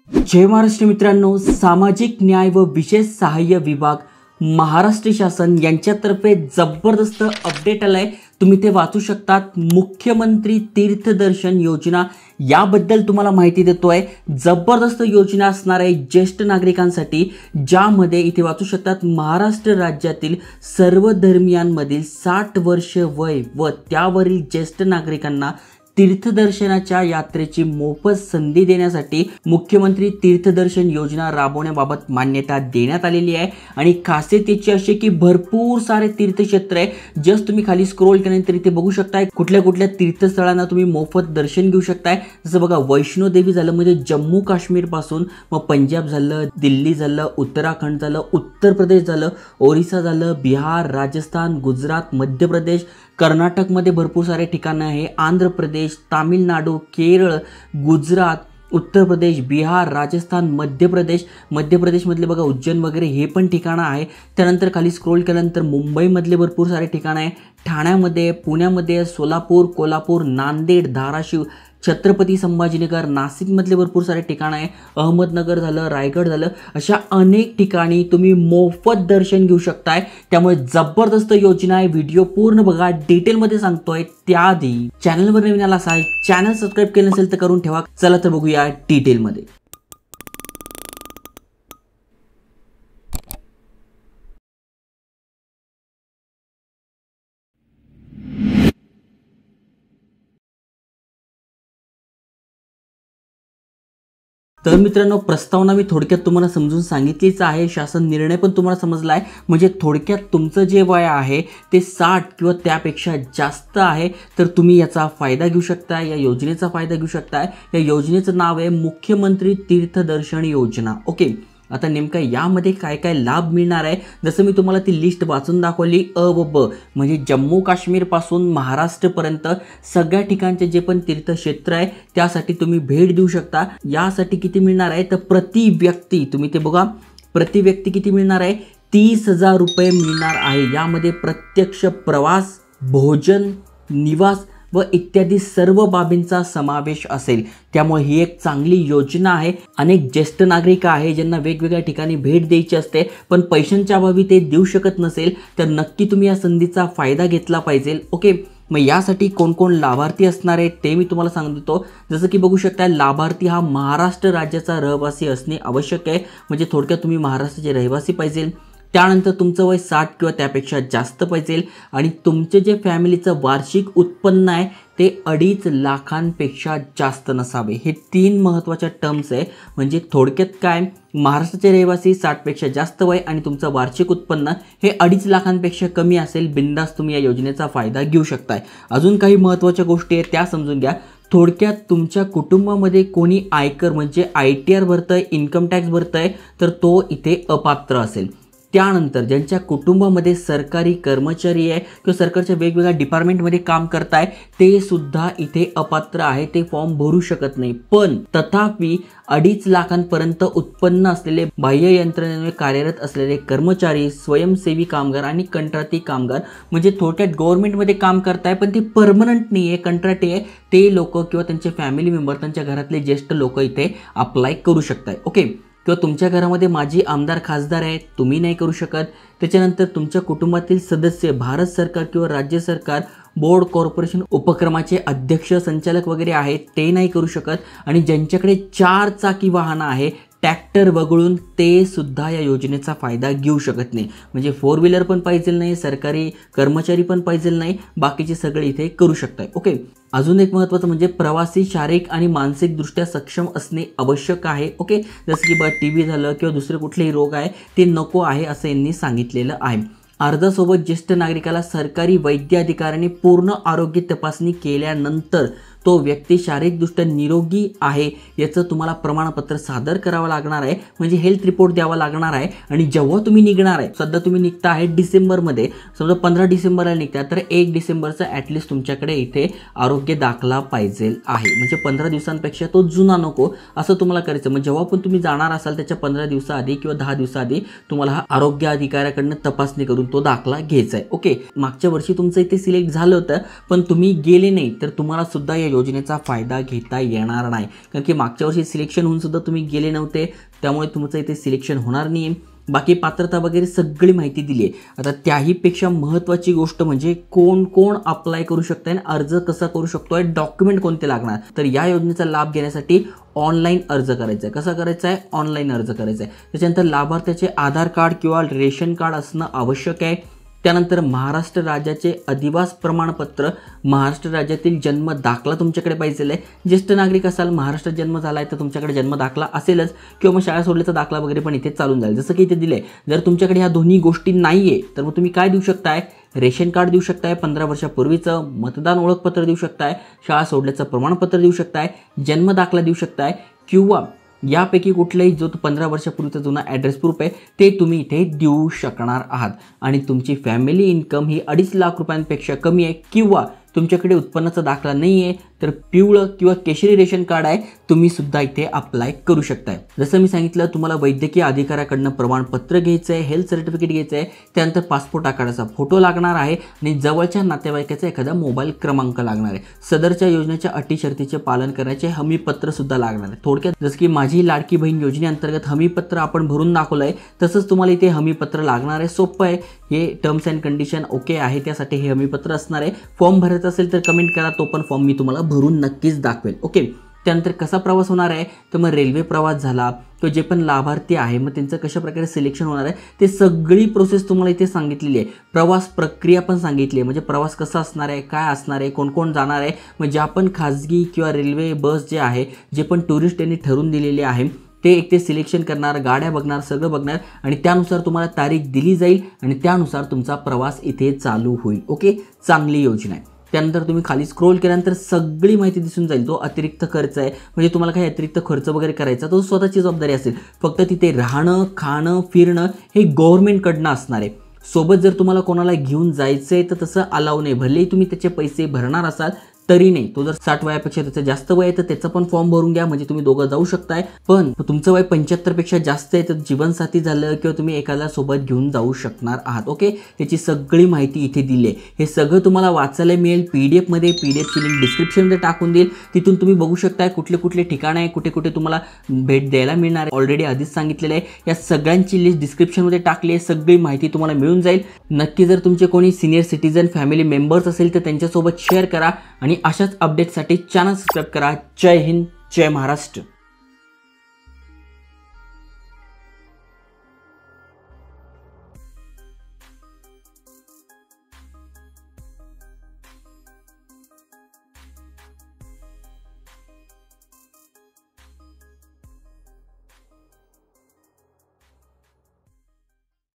जय महाराष्ट्र मित्रांनो, सामाजिक न्याय व विशेष सहाय्य विभाग महाराष्ट्र शासन यांच्यातर्फे जबरदस्त अपडेट आलाय। तुम्ही ते वाचू शकतात। मुख्यमंत्री तीर्थदर्शन योजना याबद्दल तुम्हाला माहिती देतोय। जबरदस्त योजना असणार आहे ज्येष्ठ नागरिकांसाठी, ज्यामध्ये इथे वाचू शकतात महाराष्ट्र राज्यातील सर्व धर्मियांमधील 60 वर्ष वय व त्यावरील ज्येष्ठ नागरिकांना तीर्थदर्शनाच्या यात्रेची मोफत संधी देण्यासाठी मुख्यमंत्री तीर्थदर्शन योजना राबवण्याबाबत मान्यता देण्यात आलेली आहे। आणि खासियत याची अशी की भरपूर सारे तीर्थक्षेत्र आहे। जस्ट तुम्ही खाली स्क्रोल केल्यानंतर इथे बघू शकताय कुठल्या कुठल्या तीर्थस्थळांना तुम्ही मोफत दर्शन घेऊ शकताय। जसं बघा, वैष्णोदेवी झालं म्हणजे जम्मू काश्मीर पासून, मग पंजाब झालं, दिल्ली झालं, उत्तराखंड झालं, उत्तर प्रदेश झालं, ओरिसा झालं, बिहार, राजस्थान, गुजरात, मध्य प्रदेश, कर्नाटकमध्ये भरपूर सारे ठिकाणं आहे, आंध्र प्रदेश, तामिळनाडू, केरळ, गुजरात, उत्तर प्रदेश, बिहार, राजस्थान, मध्य प्रदेशमधले बघा उज्जैन वगैरे हे पण ठिकाणं आहे। त्यानंतर खाली स्क्रोल केल्यानंतर मुंबईमधले भरपूर सारे ठिकाणं आहे, ठाण्यामध्ये, पुण्यामध्ये, सोलापूर, कोल्हापूर, नांदेड, धाराशिव, छत्रपती संभाजीनगर, नाशिकमधले भरपूर सारे ठिकाणं आहे, अहमदनगर झालं, रायगड झालं, अशा अनेक ठिकाणी तुम्ही मोफत दर्शन घेऊ शकताय। त्यामुळे जबरदस्त योजना आहे। व्हिडिओ पूर्ण बघा, डिटेलमध्ये सांगतोय। त्याआधी चॅनलवर नवीन आला असाल, चॅनल सबस्क्राईब केलं नसेल तर करून ठेवा। चला तर बघूया डिटेलमध्ये। तर मित्रांनो, प्रस्तावना मी थोडक्यात तुम्हाला समजून सांगितलीच आहे। शासन निर्णय पण तुम्हाला समजला आहे। म्हणजे थोडक्यात तुमचं जे वय आहे ते 60 किंवा त्यापेक्षा जास्त आहे, तर तुम्ही याचा फायदा घेऊ शकता, या योजनेचा फायदा घेऊ शकता। या योजनेचं नाव आहे मुख्यमंत्री तीर्थदर्शन योजना। ओके, आता नेमका यामध्ये काय काय लाभ मिळणार आहे, जसं मी तुम्हाला ती लिस्ट वाचून दाखवली। अ व ब म्हणजे जम्मू काश्मीर पासून महाराष्ट्रपर्यंत सगळ्या ठिकाणचे जे पण तीर्थक्षेत्र आहे त्यासाठी तुम्ही भेट देऊ शकता। यासाठी किती मिळणार आहे तर प्रति व्यक्ती, तुम्ही ते बघा, प्रति व्यक्ती किती मिळणार आहे, 30,000 रुपये मिळणार आहे। यामध्ये प्रत्यक्ष प्रवास, भोजन, निवास व इत्यादी सर्व बाबींचा समावेश असेल। त्यामुळे ही एक चांगली योजना आहे। अनेक ज्येष्ठ नागरिक आहे ज्यांना वेगवेगळ्या ठिकाणी भेट द्यायची असते, पण पैशांच्या अभावी ते देऊ शकत नसेल, तर नक्की तुम्ही या संधीचा फायदा घेतला पाहिजे। ओके, मग यासाठी कोण कोण लाभार्थी असणार आहे ते मी तुम्हाला सांगतो। जसं की बघू शकता, लाभार्थी हा महाराष्ट्र राज्याचा रहिवासी असणे आवश्यक आहे। म्हणजे थोडक्यात तुम्ही महाराष्ट्राचे रहिवासी पाहिजे। त्यानंतर तुमचं वय 60 किंवा त्यापेक्षा जास्त पाहिजे आणि तुमचे जे फॅमिलीचं वार्षिक उत्पन्न आहे ते 2.5 लाखांपेक्षा जास्त नसावे। हे 3 महत्त्वाच्या टर्म्स आहे। म्हणजे थोडक्यात काय, महाराष्ट्राचे रहिवासी, 60 पेक्षा जास्त वय आणि तुमचं वार्षिक उत्पन्न हे 2.5 लाखांपेक्षा कमी असेल, बिनधास्त तुम्ही या योजनेचा फायदा घेऊ शकताय। अजून काही महत्त्वाच्या गोष्टी आहेत त्या समजून घ्या। थोडक्यात तुमच्या कुटुंबामध्ये कोणी आयकर म्हणजे ITR भरतंय, इन्कम टॅक्स भरतंय, तर तो इथे अपात्र असेल। त्यानंतर ज्यांच्या कुटुंबामध्ये सरकारी कर्मचारी आहे किंवा सरकारच्या वेगवेगळ्या डिपार्टमेंटमध्ये काम करताय ते सुद्धा इथे अपात्र आहे, ते फॉर्म भरू शकत नाही। पण तथापि 2.5 लाखांपर्यंत उत्पन्न असलेले, बाह्य यंत्रणेमध्ये कार्यरत असलेले कर्मचारी, स्वयंसेवी कामगार आणि कंत्राटी कामगार, म्हणजे थोडक्यात गव्हर्नमेंटमध्ये काम करताय पण ते परमनंट नाही आहे, कंत्राटी आहे, ते लोक किंवा त्यांचे फॅमिली मेंबर, त्यांच्या घरातले ज्येष्ठ लोक इथे अप्लाय करू शकताय। ओके, किंवा तुमच्या घरामध्ये माजी आमदार खासदार आहेत, तुम्ही नाही करू शकत। त्याच्यानंतर तुमच्या कुटुंबातील सदस्य भारत सरकार किंवा राज्य सरकार, बोर्ड, कॉर्पोरेशन उपक्रमाचे अध्यक्ष, संचालक वगैरे आहेत, ते नाही करू शकत। आणि ज्यांच्याकडे 4 चाकी वाहन आहे, ट्रॅक्टर वगळून, ते सुद्धा या योजनेचा फायदा घेऊ शकत नाही। म्हणजे 4 व्हीलर पण पाहिजे नाही, सरकारी कर्मचारी पण पाहिजे नाही, बाकीचे सगळे इथे करू शकताय। ओके, अजून एक महत्त्वाचं म्हणजे प्रवासी शारीरिक आणि मानसिकदृष्ट्या सक्षम असणे आवश्यक आहे। ओके, जसं की TB झालं किंवा दुसरे कुठलेही रोग आहे ते नको आहे असं यांनी सांगितलेलं आहे। अर्जासोबत ज्येष्ठ नागरिकाला सरकारी वैद्य अधिकाऱ्याने पूर्ण आरोग्य तपासणी केल्यानंतर तो व्यक्ती शारीरिकदृष्ट्या निरोगी आहे याचं तुम्हाला प्रमाणपत्र सादर करावं लागणार आहे। म्हणजे हेल्थ रिपोर्ट द्यावा लागणार आहे। आणि जेव्हा तुम्ही निघणार आहे, सध्या तुम्ही निघता आहे डिसेंबरमध्ये, समजा 15 डिसेंबरला निघता, तर 1 डिसेंबरचा ॲटलिस्ट तुमच्याकडे इथे आरोग्य दाखला पाहिजे आहे। म्हणजे 15 दिवसांपेक्षा तो जुना नको असं तुम्हाला करायचं। मग जेव्हा पण तुम्ही जाणार असाल त्याच्या 15 दिवसाआधी किंवा 10 दिवसाआधी तुम्हाला हा आरोग्य अधिकाऱ्याकडनं तपासणी करून तो दाखला घ्यायचा आहे। ओके, मागच्या वर्षी तुमचं इथे सिलेक्ट झालं होतं पण तुम्ही गेले नाही, तर तुम्हाला सुद्धा या योजनेचा फायदा घेता येणार नाही, कारण की मागच्या वर्षी सिलेक्शन होऊन सुद्धा तुम्ही गेले नव्हते, त्यामुळे तुमचं इथे सिलेक्शन होणार नाही. बाकी पात्रता वगैरे सगळी माहिती दिली आहे. आता त्याहीपेक्षा महत्त्वाची गोष्ट म्हणजे कोण कोण अप्लाय करू शकतं आणि अर्ज कसा करू शकतो आहे, डॉक्युमेंट कोणते लागणार. तर या योजनेचा लाभ घेण्यासाठी ऑनलाईन अर्ज करायचा आहे. कसा करायचा आहे? ऑनलाईन अर्ज करायचा आहे. त्याच्यानंतर लाभार्थ्याचे आधार कार्ड किंवा रेशन कार्ड असणं आवश्यक आहे. त्यानंतर महाराष्ट्र राज्याचे अधिवास प्रमाणपत्र, महाराष्ट्र राज्यातील जन्म दाखला तुमच्याकडे पाहिजे आहे. ज्येष्ठ नागरिक असाल, महाराष्ट्रात जन्म झाला आहे तर तुमच्याकडे जन्म दाखला असेलच, किंवा मग शाळा सोडल्याचा दाखला वगैरे पण इथे चालून जाईल, जसं की इथे दिले. जर तुमच्याकडे ह्या दोन्ही गोष्टी नाही आहे तर मग तुम्ही काय देऊ शकताय? रेशन कार्ड देऊ शकताय 15 वर्षापूर्वीचं, मतदान ओळखपत्र देऊ शकताय, शाळा सोडल्याचं प्रमाणपत्र देऊ शकताय, जन्म दाखला देऊ शकताय, किंवा यापैकी कुठलाही जो 15 वर्षापूर्वीचा जुना ॲड्रेस प्रूफ आहे ते तुम्ही इथे देऊ शकणार आहात. आणि तुमची फॅमिली इन्कम ही 2.5 लाख रुपयांपेक्षा कमी आहे, किंवा तुमच्याकडे उत्पन्नाचा दाखला नाही आहे तर पिवळं किंवा केशरी रेशन कार्ड आहे, तुम्ही सुद्धा इथे अप्लाय करू शकताय. जसं मी सांगितलं, तुम्हाला वैद्यकीय अधिकाऱ्याकडनं प्रमाणपत्र घ्यायचं आहे, हेल्थ सर्टिफिकेट घ्यायचं आहे, त्यानंतर पासपोर्ट आकाराचा फोटो लागणार आहे आणि जवळच्या नातेवाईकाचा एखादा मोबाईल क्रमांक लागणार आहे. सदरच्या योजनेच्या अटी शर्तीचे पालन करण्याचे हमीपत्र सुद्धा लागणार आहे. थोडक्यात जसं की माझी लाडकी बहीण योजनेअंतर्गत हमीपत्र आपण भरून दाखवलं आहे, तसंच तुम्हाला इथे हमीपत्र लागणार आहे. सोपं आहे, हे टर्म्स अँड कंडिशन ओके आहे, त्यासाठी हे हमीपत्र असणार आहे. फॉर्म भरायचा असेल तर कमेंट करा, तो पण फॉर्म मी तुम्हाला भरून नक्कीच दाखवेल. ओके. त्यानंतर कसा प्रवास होणार आहे, तर मग रेल्वे प्रवास झाला किंवा जे पण लाभार्थी आहे मग त्यांचं कशा प्रकारे सिलेक्शन होणार आहे ते सगळी प्रोसेस तुम्हाला इथे सांगितलेली आहे. प्रवास प्रक्रिया पण सांगितली आहे, म्हणजे प्रवास कसा असणार आहे, काय असणार आहे, कोण कोण जाणार आहे. मग ज्या पण खाजगी किंवा रेल्वे बस जे आहे, जे पण टुरिस्ट यांनी ठरवून दिलेले आहे ते एक ते सिलेक्शन करणार, गाड्या बघणार, सगळं बघणार आणि त्यानुसार तुम्हाला तारीख दिली जाईल आणि त्यानुसार तुमचा प्रवास इथे चालू होईल. ओके. चांगली योजना आहे. त्यानंतर तुम्ही खाली स्क्रोल केल्यानंतर सगळी माहिती दिसून जाईल. जो अतिरिक्त खर्च आहे, म्हणजे तुम्हाला काही अतिरिक्त खर्च वगैरे करायचा तो स्वतःची जबाबदारी असेल. फक्त तिथे राहणं, खाणं, फिरणं हे गव्हर्नमेंटकडनं असणार आहे. सोबत जर तुम्हाला कोणाला घेऊन जायचं आहे तर तसं अलाव नाही. भलेही तुम्ही त्याचे पैसे भरणार असाल तरी नाही. तो जर 60 वयापेक्षा त्याचं जास्त वय आहे तर त्याचा पण फॉर्म भरून घ्या, म्हणजे तुम्ही दोघं जाऊ शकताय. पण तुमचं वय 75 पेक्षा जास्त आहे तर जीवनसाथी झालं किंवा तुम्ही एखाद्या सोबत घेऊन जाऊ शकणार आहात. ओके. त्याची सगळी माहिती इथे दिली आहे. हे सगळं तुम्हाला वाचायला मिळेल PDF मध्ये. PDFची लिंक डिस्क्रिप्शनमध्ये टाकून देईल, तिथून तुम्ही बघू शकताय कुठले कुठले ठिकाण आहे, कुठे कुठे तुम्हाला भेट द्यायला मिळणार आहे. ऑलरेडी आधीच सांगितलेलं आहे. या सगळ्यांची लिस्ट डिस्क्रिप्शनमध्ये टाकली आहे, सगळी माहिती तुम्हाला मिळून जाईल. नक्की जर तुमचे कोणी सिनियर सिटीजन फॅमिली मेंबर्स असेल तर त्यांच्यासोबत शेअर करा आणि अशाच अपडेटसाठी चॅनल सबस्क्राईब करा. जय हिंद, जय महाराष्ट्र.